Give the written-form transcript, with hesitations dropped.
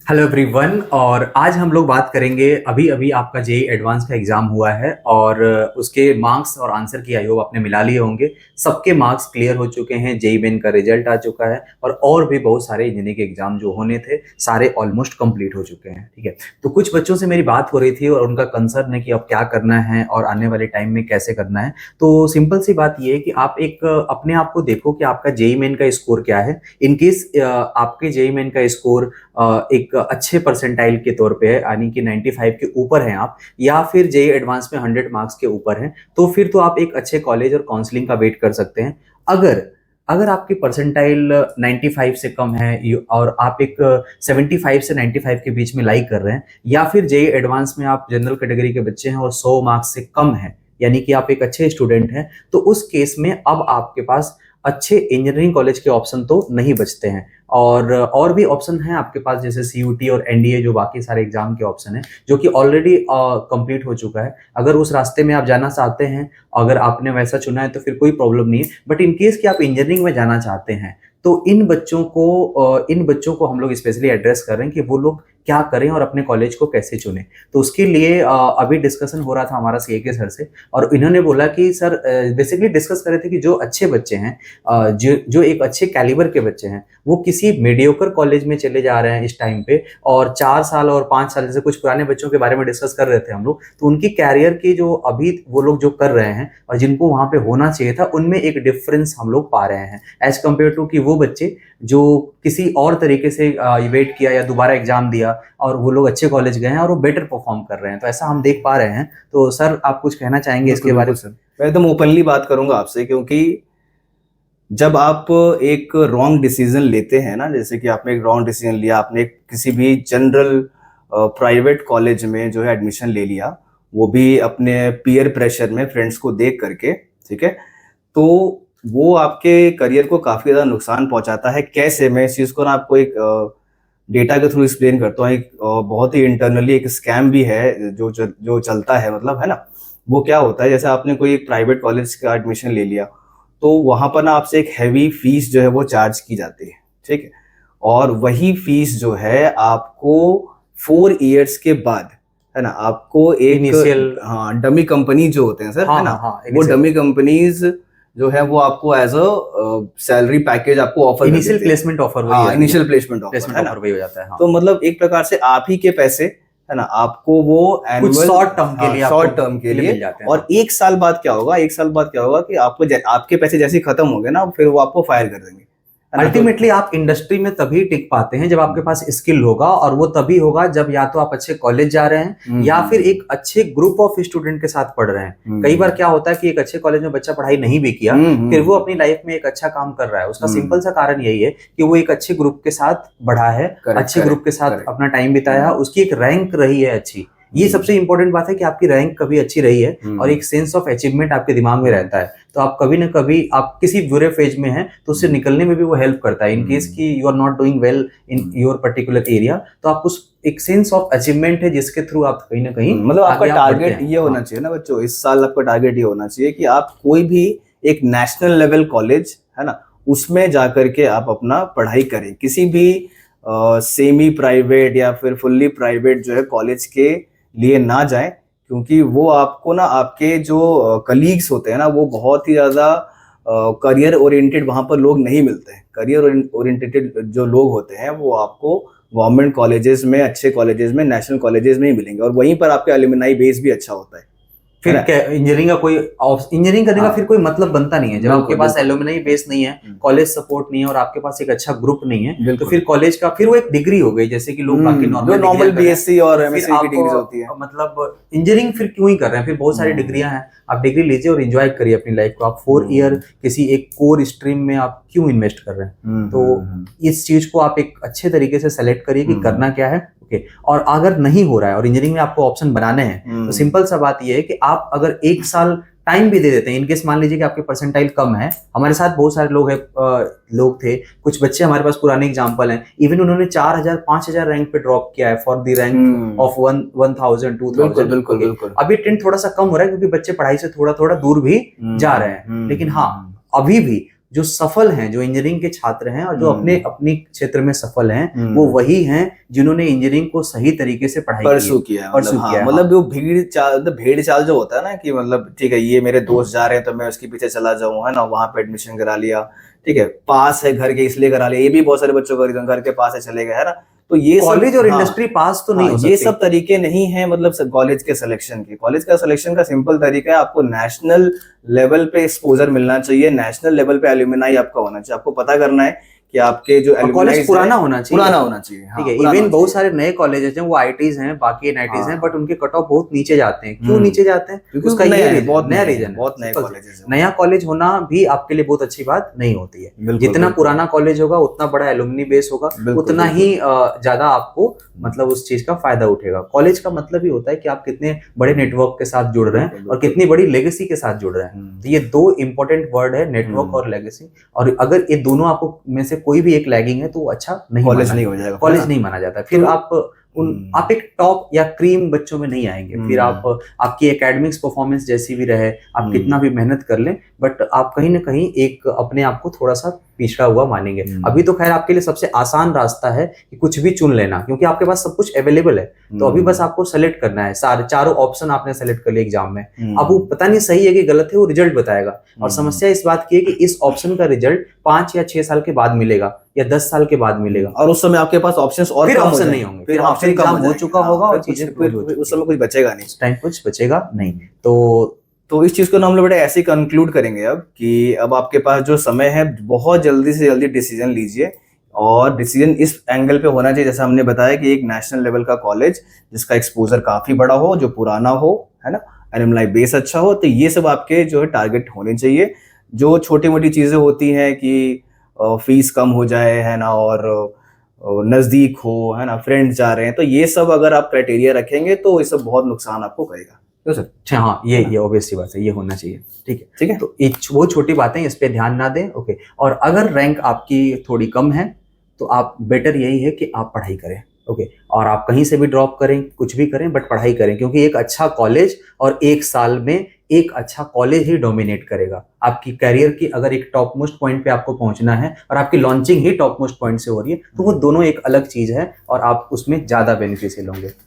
Hello everyone. और आज हम लोग बात करेंगे, अभी अभी आपका जेई एडवांस का एग्जाम हुआ है और उसके मार्क्स और आंसर की आई होप आपने मिला लिए होंगे। सबके मार्क्स क्लियर हो चुके हैं, जेई मेन का रिजल्ट आ चुका है और भी बहुत सारे इंजीनियरिंग के एग्जाम जो होने थे सारे ऑलमोस्ट कंप्लीट हो चुके हैं। ठीक है, तो कुछ बच्चों से मेरी बात हो रही थी और उनका कंसर्न है कि अब क्या करना है और आने वाले टाइम में कैसे करना है। तो सिंपल सी बात यह है कि आप एक अपने आप को देखो कि आपका जेई मेन का स्कोर क्या है। इनकेस आपके जेई मेन का स्कोर एक अच्छे परसेंटाइल के तौर पे है, यानी कि 95 के ऊपर हैं आप, या फिर जेई एडवांस में 100 मार्क्स के ऊपर हैं, तो फिर तो आप एक अच्छे कॉलेज और काउंसलिंग का वेट कर सकते हैं। अगर अगर आपकी परसेंटाइल 95 से कम है और आप एक 75 से 95 के बीच में लाइक कर रहे हैं, या फिर जेई एडवांस में आप जनरल कैटेगरी के बच्चे हैं और 100 मार्क्स से कम है, यानी कि आप एक अच्छे स्टूडेंट हैं, तो उस केस में अब आपके पास अच्छे इंजीनियरिंग कॉलेज के ऑप्शन तो नहीं बचते हैं। और भी ऑप्शन हैं आपके पास, जैसे सीयूटी और एनडीए, जो बाकी सारे एग्जाम के ऑप्शन हैं, जो कि ऑलरेडी कंप्लीट हो चुका है। अगर उस रास्ते में आप जाना चाहते हैं, अगर आपने वैसा चुना है तो फिर कोई प्रॉब्लम नहीं है। बट इन केस कि आप इंजीनियरिंग में जाना चाहते हैं, तो इन बच्चों को हम लोग स्पेशली एड्रेस कर रहे हैं कि वो लोग क्या करें और अपने कॉलेज को कैसे चुनें। तो उसके लिए अभी डिस्कशन हो रहा था हमारा सीए के सर से, और इन्होंने बोला कि सर, बेसिकली डिस्कस कर रहे थे कि जो अच्छे बच्चे हैं, जो एक अच्छे कैलिबर के बच्चे हैं, वो किसी मीडियोकर कॉलेज में चले जा रहे हैं इस टाइम पे, और 4 साल और 5 साल, जैसे कुछ पुराने बच्चों के बारे में डिस्कस कर रहे थे हम लोग, तो उनकी कैरियर की जो अभी वो लोग जो कर रहे हैं और जिनको वहां पे होना चाहिए था, उनमें एक डिफरेंस हम लोग पा रहे हैं एज कम्पेयर टू कि वो बच्चे जो किसी और तरीके से वेट किया या दोबारा एग्जाम दिया और वो लोग अच्छे कॉलेज गए हैं और वो बेटर परफॉर्म कर रहे हैं। तो ऐसा हम देख पा रहे हैं। तो सर, आप कुछ कहना चाहेंगे इसके बारे में? सर, मैं एकदम ओपनली बात करूंगा आपसे, क्योंकि जब आप एक रॉन्ग डिसीजन लेते हैं ना, जैसे कि आपने एक रॉन्ग डिसीजन लिया, आपने किसी भी जनरल प्राइवेट कॉलेज में जो है एडमिशन ले लिया, वो भी अपने पीयर प्रेशर में, फ्रेंड्स को देख करके, ठीक है, तो वो आपके करियर को काफी ज्यादा नुकसान पहुंचाता है। कैसे? मैं इस चीज को ना आपको एक डेटा के थ्रू एक्सप्लेन करता हूँ। एक बहुत ही इंटरनली एक स्कैम भी है जो चलता है, मतलब, है ना। वो क्या होता है, जैसे आपने कोई एक प्राइवेट कॉलेज का एडमिशन ले लिया, तो वहां पर ना आपसे एक हैवी फीस जो है वो चार्ज की जाती है, ठीक है। और वही फीस जो है आपको 4 इयर्स के बाद, है ना, आपको एक इनिशियल, हाँ, डमी कंपनी जो होते हैं सर, हाँ है ना, हाँ, वो डमी कंपनीज जो है वो आपको एज अ सैलरी पैकेज आपको ऑफर, इनिशियल प्लेसमेंट ऑफर, वही इनिशियल प्लेसमेंट ऑफर, है ना। वही हो जाता है। हाँ। तो मतलब एक प्रकार से आप ही के पैसे, है ना, आपको वो कुछ एनुअल शॉर्ट टर्म के लिए मिल जाते हैं। और 1 साल बाद क्या होगा, 1 साल बाद क्या होगा कि आपके पैसे जैसे ही खत्म हो गए ना, फिर वो आपको फायर कर देंगे। अल्टीमेटली आप इंडस्ट्री में तभी टिक पाते हैं जब आपके पास स्किल होगा, और वो तभी होगा जब या तो आप अच्छे कॉलेज जा रहे हैं या फिर एक अच्छे ग्रुप ऑफ स्टूडेंट के साथ पढ़ रहे हैं। कई बार क्या होता है कि एक अच्छे कॉलेज में बच्चा पढ़ाई नहीं भी किया, फिर वो अपनी लाइफ में एक अच्छा काम कर रहा है। उसका सिंपल सा कारण यही है कि वो एक अच्छे ग्रुप के साथ बढ़ा है, अच्छे ग्रुप के साथ अपना टाइम बिताया, उसकी एक रैंक रही है अच्छी। ये सबसे इंपॉर्टेंट बात है कि आपकी रैंक कभी अच्छी रही है और एक सेंस ऑफ अचीवमेंट आपके दिमाग में रहता है। तो आप कभी ना कभी, आप किसी बुरे फेज में हैं तो उससे निकलने में भी वो हेल्प करता है। इन केस की you are not doing well in your particular area, तो आप उस एक सेंस ऑफ अचीवमेंट है जिसके थ्रू आप कहीं ना कहीं, मतलब आपका टारगेट ये होना चाहिए ना बच्चों, इस साल आपका टारगेट ये होना चाहिए कि आप कोई भी एक नेशनल लेवल कॉलेज, है ना, उसमें जाकर के आप अपना पढ़ाई करें। किसी भी सेमी प्राइवेट या फिर फुल्ली प्राइवेट जो है कॉलेज के लिए ना जाएं, क्योंकि वो आपको ना, आपके जो कलीग्स होते हैं ना, वो बहुत ही ज्यादा करियर ओरिएंटेड वहां पर लोग नहीं मिलते हैं। करियर ओरिएंटेड जो लोग होते हैं वो आपको गवर्नमेंट कॉलेजेस में, अच्छे कॉलेजेस में, नेशनल कॉलेजेस में ही मिलेंगे, और वहीं पर आपका एलुमनाई बेस भी अच्छा होता है। फिर इंजीनियरिंग का कोई, इंजीनियरिंग करने का फिर कोई मतलब बनता नहीं है जब आपके पास एलुमनाई बेस नहीं है, कॉलेज सपोर्ट नहीं है और आपके पास एक अच्छा ग्रुप नहीं है। तो फिर कॉलेज का, फिर वो एक डिग्री हो गई, जैसे कि लोग बाकी नॉर्मल बीएससी और एमएससी की डिग्री होती है। मतलब इंजीनियरिंग फिर क्यों ही कर रहे हैं? फिर बहुत सारी डिग्रियां हैं, आप डिग्री लीजिए और एंजॉय करिए अपनी लाइफ को। आप 4 ईयर किसी एक कोर स्ट्रीम में आप क्यों इन्वेस्ट कर रहे हैं? तो इस चीज को आप एक अच्छे तरीके से सेलेक्ट करिए कि करना क्या है। ओके, और अगर नहीं हो रहा है और इंजीनियरिंग में आपको ऑप्शन बनाने हैं, तो सिंपल सा बात यह है कि आप अगर 1 साल टाइम भी दे देते हैं, इनकेस मान लीजिए कि आपके परसेंटाइल कम है, हमारे साथ बहुत सारे लोग थे, कुछ बच्चे हमारे पास पुराने एग्जांपल हैं, इवन उन्होंने 4000 5000 रैंक पे ड्रॉप किया है फॉर द रैंक ऑफ 1000 2000। बिल्कुल। अभी ट्रेंड थोड़ा सा कम हो रहा है क्योंकि बच्चे पढ़ाई से थोड़ा थोड़ा दूर भी जा रहे हैं, लेकिन हाँ, अभी भी जो सफल हैं, जो इंजीनियरिंग के छात्र हैं और जो अपने अपने क्षेत्र में सफल हैं, वो वही हैं जिन्होंने इंजीनियरिंग को सही तरीके से पढ़ाई परसू किया, मतलब वो भेड़ चाल जो होता है ना कि मतलब ठीक है ये मेरे दोस्त जा रहे हैं तो मैं उसके पीछे चला जाऊं, है ना, वहां पे एडमिशन करा लिया, ठीक है, पास है घर के इसलिए करा लिया, ये भी बहुत सारे बच्चों का घर के पास है चले गए, है ना। तो ये कॉलेज और इंडस्ट्री पास तो नहीं हो सकते। ये सब तरीके नहीं है मतलब कॉलेज के सिलेक्शन के। कॉलेज का सिलेक्शन का सिंपल तरीका है, आपको नेशनल लेवल पे एक्सपोजर मिलना चाहिए, नेशनल लेवल पे एल्यूमिनाई आपका होना चाहिए। आपको पता करना है कि आपके जो कॉलेज पुराना होना चाहिए, ठीक है। इवन बहुत सारे नए कॉलेजेस हैं, वो आईटीज हैं, बाकी एनआईटीज हैं, बट उनके कट ऑफ बहुत नीचे जाते हैं। क्यों नीचे जाते हैं? क्योंकि उसका ये बहुत नया रीजन, बहुत नए कॉलेजेस हैं। नया कॉलेज होना भी आपके लिए बहुत अच्छी बात नहीं होती है। जितना पुराना कॉलेज होगा उतना बड़ा एलुमनी बेस होगा, उतना ही ज्यादा आपको मतलब उस चीज का फायदा उठेगा। कॉलेज का मतलब ही होता है कि आप कितने बड़े नेटवर्क के साथ जुड़ रहे हैं और कितनी बड़ी लेगेसी के साथ जुड़ रहे हैं। तो ये दो इंपॉर्टेंट वर्ड है, नेटवर्क और लेगेसी। और अगर ये दोनों आपको में से कोई भी एक लैगिंग है तो वो अच्छा नहीं, कॉलेज नहीं हो जाएगा, कॉलेज नहीं माना जाता। फिर आप एक टॉप या क्रीम बच्चों में नहीं आएंगे। फिर आपकी एकेडमिक्स परफॉर्मेंस जैसी भी रहे, आप कितना भी मेहनत कर लें, बट आप कहीं ना कहीं एक अपने आप को थोड़ा सा पिछड़ा हुआ मानेंगे। अभी तो खैर आपके लिए सबसे आसान रास्ता है कि कुछ भी चुन लेना, क्योंकि आपके पास सब कुछ अवेलेबल है। तो अभी बस आपको सेलेक्ट करना है, चारों ऑप्शन आपने सेलेक्ट कर लिए एग्जाम में। अब वो पता नहीं सही है कि गलत है, वो रिजल्ट बताएगा। और समस्या इस बात की है कि इस ऑप्शन का रिजल्ट 5 या 6 साल के बाद मिलेगा या 10 साल के बाद मिलेगा, और उस समय आपके पास ऑप्शंस और फिर ऑप्शन नहीं होंगे, फिर ऑप्शन कम हो चुका होगा और चीजें उस समय कुछ बचेगा नहीं, उस टाइम कुछ बचेगा नहीं। तो इस चीज को हम लोग बेटा ऐसे कंक्लूड करेंगे अब कि अब आपके पास जो समय है बहुत जल्दी से जल्दी डिसीजन लीजिए। और डिसीजन इस एंगल पे होना चाहिए, जैसा हमने बताया कि एक नेशनल लेवल का कॉलेज जिसका एक्सपोजर काफी बड़ा हो, जो पुराना हो, है ना, एलुमनाई बेस अच्छा हो। तो ये सब आपके जो है टारगेट होने चाहिए। जो छोटी मोटी चीजें होती हैं कि फीस कम हो जाए, है ना, और नजदीक हो, है ना, फ्रेंड्स जा रहे हैं, तो ये सब अगर आप क्राइटेरिया रखेंगे तो ये सब बहुत नुकसान आपको करेगा। तो सर अच्छा, हाँ, ये ऑब्वियस सी बात है, ये होना चाहिए। ठीक है। तो वो छोटी बातें, इस पे ध्यान ना दें। ओके। और अगर रैंक आपकी थोड़ी कम है तो आप बेटर यही है कि आप पढ़ाई करें। ओके। और आप कहीं से भी ड्रॉप करें, कुछ भी करें, बट पढ़ाई करें, क्योंकि एक अच्छा कॉलेज और 1 साल में एक अच्छा कॉलेज ही डोमिनेट करेगा आपकी करियर की। अगर एक टॉप मोस्ट पॉइंट पे आपको पहुंचना है और आपकी लॉन्चिंग ही टॉप मोस्ट पॉइंट से हो रही है, तो वो दोनों एक अलग चीज है और आप उसमें ज्यादा बेनिफिशियल होंगे।